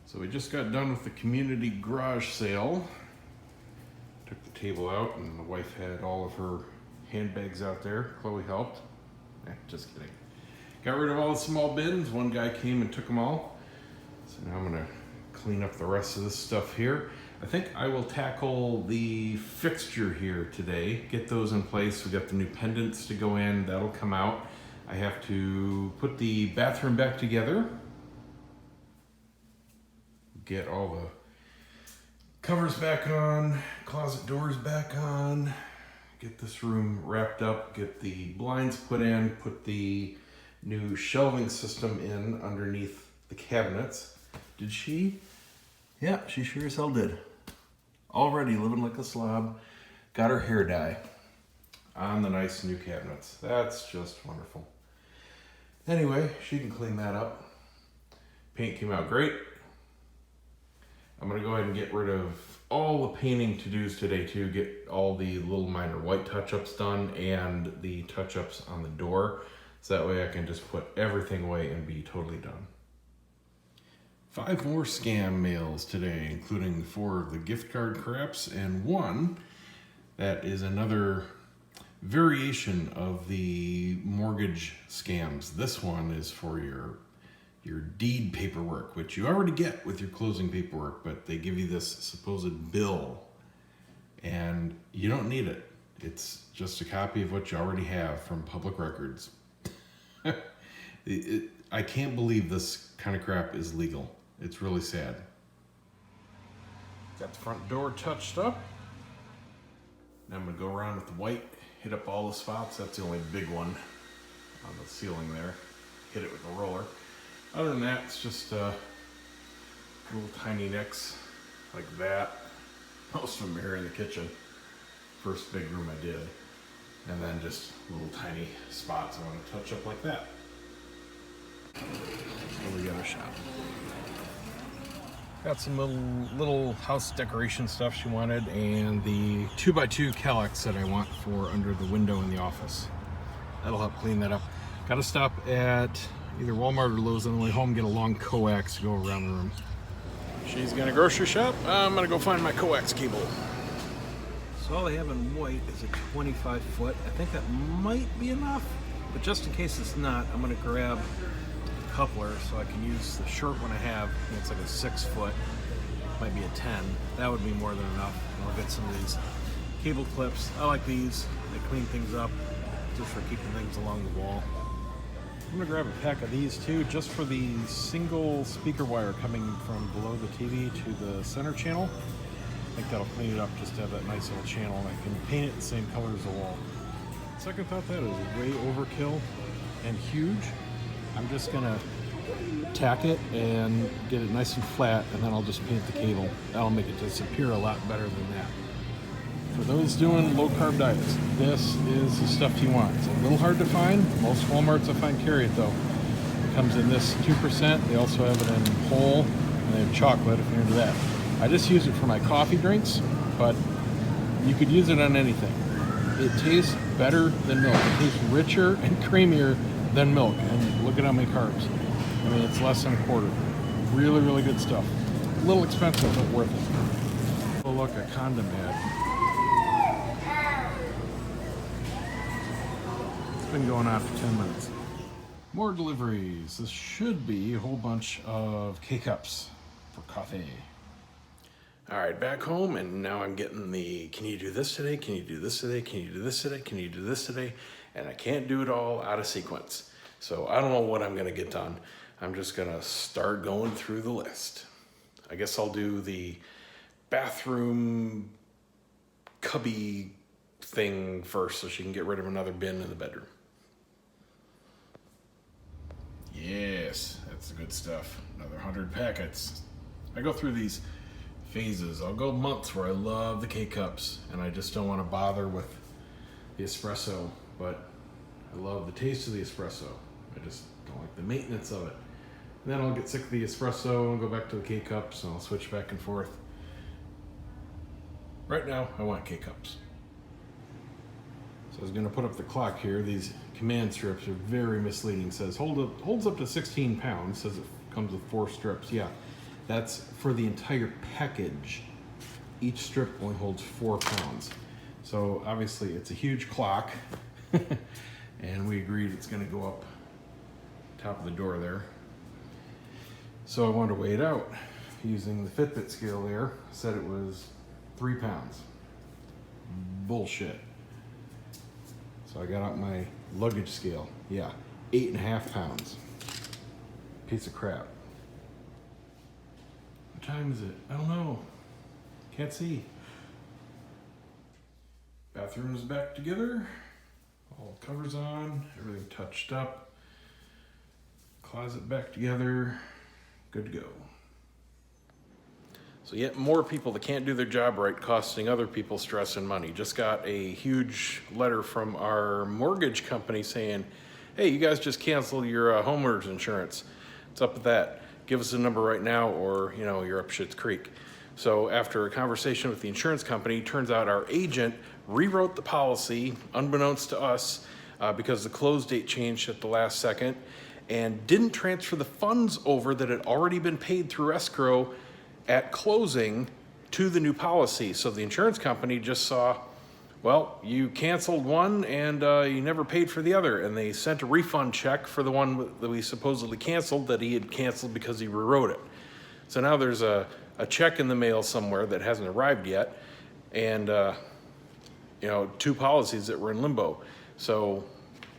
So we just got done with the community garage sale. Took the table out and the wife had all of her handbags out there. Chloe helped. Just kidding. Got rid of all the small bins. One guy came and took them all. So now I'm gonna clean up the rest of this stuff here. I think I will tackle the fixture here today. Get those in place. We got the new pendants to go in. That'll come out. I have to put the bathroom back together. Get all the covers back on, closet doors back on, get this room wrapped up, get the blinds put in, put the new shelving system in underneath the cabinets. Did she? Yeah, she sure as hell did. Already living like a slob. Got her hair dye on the nice new cabinets. That's just wonderful. Anyway, she can clean that up. Paint came out great. I'm gonna go ahead and get rid of all the painting to-dos today too, get all the little minor white touch-ups done and the touch-ups on the door. So that way I can just put everything away and be totally done. 5 more scam mails today, including 4 of the gift card craps and 1 that is another variation of the mortgage scams. This one is for your deed paperwork, which you already get with your closing paperwork, but they give you this supposed bill and you don't need it. It's just a copy of what you already have from public records. I can't believe this kind of crap is legal. It's really sad. Got the front door touched up. Now I'm gonna go around with the white, hit up all the spots. That's the only big one on the ceiling there. Hit it with a roller. Other than that, it's just little tiny nicks like that. Most of them are here in the kitchen. First big room I did. And then just little tiny spots I want to touch up like that. Over the other shop. Got some little house decoration stuff she wanted and the 2x2 calyx that I want for under the window in the office. That'll help clean that up. Got to stop at either Walmart or Lowe's on the way home, get a long coax to go around the room. She's gonna grocery shop. I'm gonna go find my coax cable. So all I have in white is a 25 foot. I think that might be enough, but just in case it's not, I'm gonna grab a coupler so I can use the short one I have. I think it's like a 6 foot, might be a 10. That would be more than enough. And I'll get some of these cable clips. I like these. They clean things up just for keeping things along the wall. I'm gonna grab a pack of these too, just for the single speaker wire coming from below the TV to the center channel. I think that'll clean it up just to have that nice little channel, and I can paint it the same color as the wall. Second thought, that is way overkill and huge. I'm just gonna tack it and get it nice and flat, and then I'll just paint the cable. That'll make it disappear a lot better than that. For those doing low-carb diets, this is the stuff you want. It's a little hard to find. Most Walmarts I find carry it though. It comes in this 2%. They also have it in whole, and they have chocolate if you're into that. I just use it for my coffee drinks, but you could use it on anything. It tastes better than milk. It tastes richer and creamier than milk. And look at how many carbs. I mean, it's less than a quarter. Really, really good stuff. A little expensive, but worth it. Oh, look, a condom ad. Been going on for 10 minutes. More deliveries. This should be a whole bunch of K-Cups for coffee. All right, back home, and now I'm getting the, can you do this today? Can you do this today? Can you do this today? Can you do this today? And I can't do it all out of sequence. So I don't know what I'm gonna get done. I'm just gonna start going through the list. I guess I'll do the bathroom cubby thing first so she can get rid of another bin in the bedroom. Yes, that's the good stuff. Another 100 packets. I go through these phases. I'll go months where I love the K-Cups and I just don't want to bother with the espresso, but I love the taste of the espresso. I just don't like the maintenance of it. And then I'll get sick of the espresso and go back to the K-Cups and I'll switch back and forth. Right now, I want K-Cups. So I was going to put up the clock here. These command strips are very misleading. It says holds up to 16 pounds. Says it comes with 4 strips. Yeah, That's for the entire package. Each strip only holds 4 pounds. So obviously it's a huge clock. And we agreed it's gonna go up top of the door there. So I wanted to weigh it out using the Fitbit scale there. Said it was 3 pounds. Bullshit. So I got out my luggage scale. Yeah, 8.5 pounds. Piece of crap. What time is it? I don't know. Can't see. Bathroom's back together. All covers on. Everything touched up. Closet back together. Good to go. So yet more people that can't do their job right, costing other people stress and money. Just got a huge letter from our mortgage company saying, hey, you guys just canceled your homeowners insurance. What's up with that? Give us a number right now or, you know, you're up shit's creek. So after a conversation with the insurance company, turns out our agent rewrote the policy, unbeknownst to us, because the close date changed at the last second, and didn't transfer the funds over that had already been paid through escrow at closing to the new policy. So the insurance company just saw, well, you canceled one and you never paid for the other. And they sent a refund check for the one that we supposedly canceled that he had canceled because he rewrote it. So now there's a check in the mail somewhere that hasn't arrived yet, and you know, 2 policies that were in limbo. So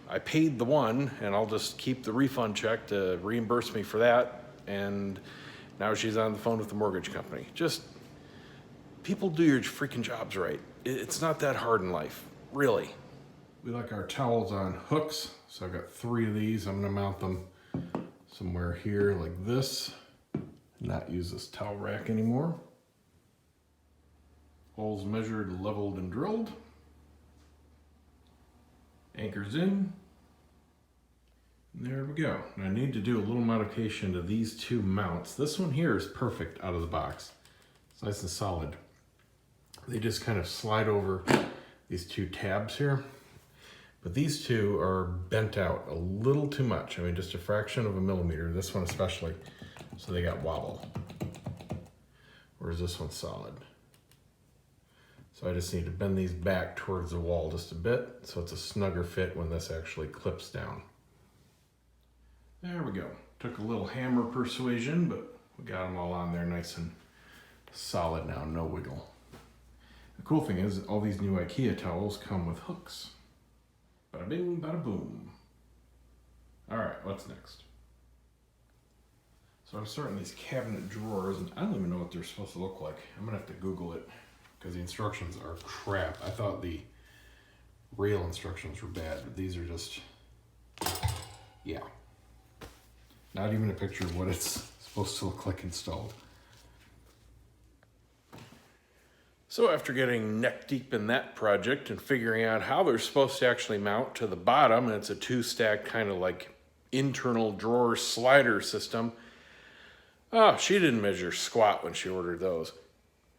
I paid the one, and I'll just keep the refund check to reimburse me for that. And now she's on the phone with the mortgage company. Just, people do your freaking jobs right. It's not that hard in life, really. We like our towels on hooks, so I've got 3 of these. I'm gonna mount them somewhere here like this. Not use this towel rack anymore. Holes measured, leveled, and drilled. Anchors in. And there we go. And I need to do a little modification to these 2 mounts. This one here is perfect out of the box. It's nice and solid. They just kind of slide over these 2 tabs here. But these 2 are bent out a little too much. I mean, just a fraction of a millimeter, this one especially. So they got wobble. Whereas this one's solid. So I just need to bend these back towards the wall just a bit, so it's a snugger fit when this actually clips down. There we go. Took a little hammer persuasion, but we got them all on there nice and solid now, no wiggle. The cool thing is, all these new Ikea towels come with hooks. Bada bing, bada boom. All right, what's next? So I'm starting these cabinet drawers, and I don't even know what they're supposed to look like. I'm gonna have to Google it, because the instructions are crap. I thought the real instructions were bad, but these are just, yeah. Not even a picture of what it's supposed to look like installed. So after getting neck deep in that project and figuring out how they're supposed to actually mount to the bottom, and it's a 2-stack kind of like internal drawer slider system, oh, she didn't measure squat when she ordered those.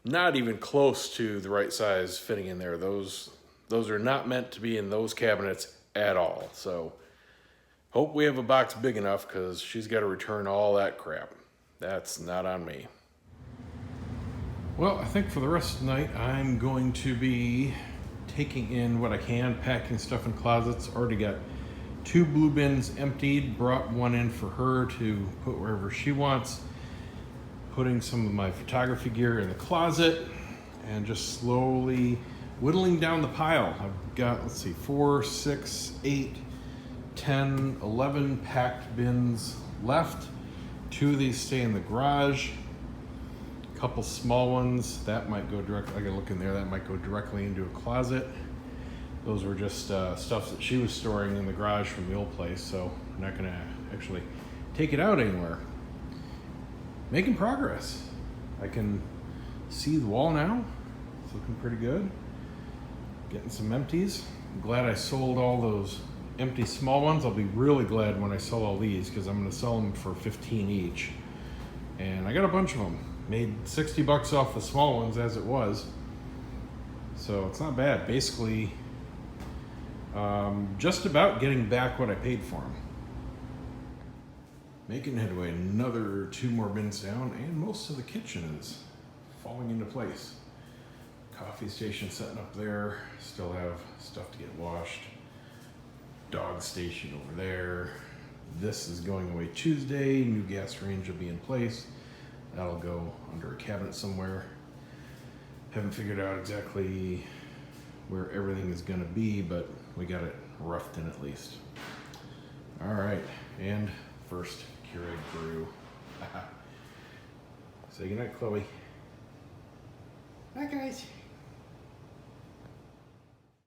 Not even close to the right size fitting in there. Those are not meant to be in those cabinets at all. So hope we have a box big enough, because she's got to return all that crap. That's not on me. Well, I think for the rest of the night, I'm going to be taking in what I can, packing stuff in closets. Already got 2 blue bins emptied, brought one in for her to put wherever she wants. Putting some of my photography gear in the closet and just slowly whittling down the pile. I've got, let's see, 4, 6, 8, 10, 11 packed bins left. 2 of these stay in the garage. A couple small ones, that might go directly, I gotta look in there, that might go directly into a closet. Those were just stuff that she was storing in the garage from the old place, so I'm not gonna actually take it out anywhere. Making progress. I can see the wall now. It's looking pretty good. Getting some empties. I'm glad I sold all those empty small ones. I'll be really glad when I sell all these, because I'm going to sell them for 15 each. And I got a bunch of them. Made 60 bucks off the small ones as it was. So it's not bad. Basically, just about getting back what I paid for them. Making headway, another 2 more bins down, and most of the kitchen is falling into place. Coffee station setting up there, still have stuff to get washed. Dog station over there. This is going away Tuesday, new gas range will be in place. That'll go under a cabinet somewhere. Haven't figured out exactly where everything is gonna be, but we got it roughed in at least. All right, and first Keurig brew. Say goodnight, Chloe. Bye, guys.